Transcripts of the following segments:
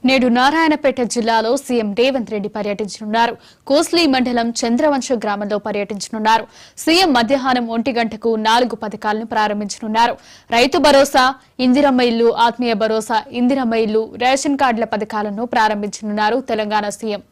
నేడు నారాయణపేట జిల్లాలో సీఎం రేవంత్ రెడ్డి పర్యటించనున్నారు. కోస్లీ మండలం చంద్రవంశ గ్రామంలో పర్యటించనున్నారు. సీఎం మధ్యాహ్నం 1 గంటకు 4 పథకాలను ప్రారంభించనున్నారు. రైతు భరోసా, ఇందిరమ్మ ఇల్లు, ఆత్మీయ భరోసా, ఇందిరమ్మ ఇల్లు, రేషన్ కార్డుల పథకాలను ప్రారంభించనున్నారు తెలంగాణ సీఎం.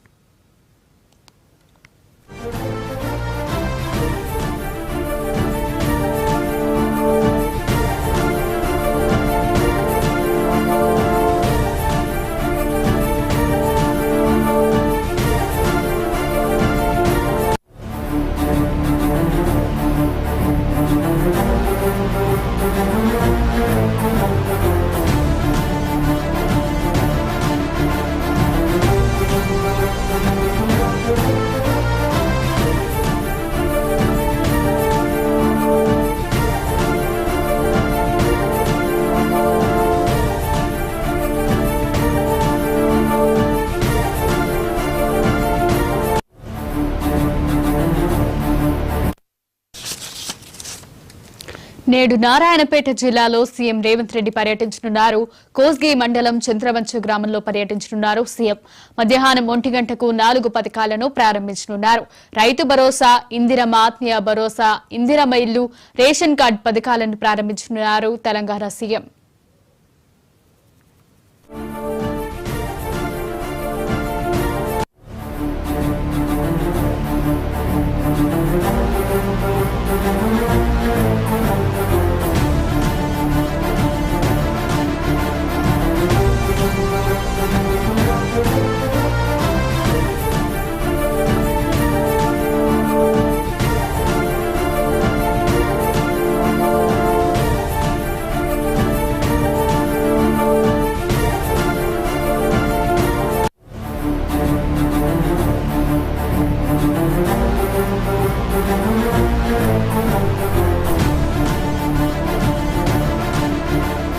నేడు నారాయణపేట జిల్లాలో సీఎం రేవంత్ రెడ్డి పర్యటించనున్నారు. కోస్గి మండలం చంద్రవంచ గ్రామంలో పర్యటించనున్నారు. సీఎం మధ్యాహ్నం 1 గంటకు 4 పథకాలను ప్రారంభించనున్నారు. రైతు భరోసా, ఇందిరమ్మ ఆత్మీయ భరోసా, ఇందిరమ్మ ఇల్లు, రేషన్ కార్డు పథకాలను ప్రారంభించనున్నారు తెలంగాణ సీఎం.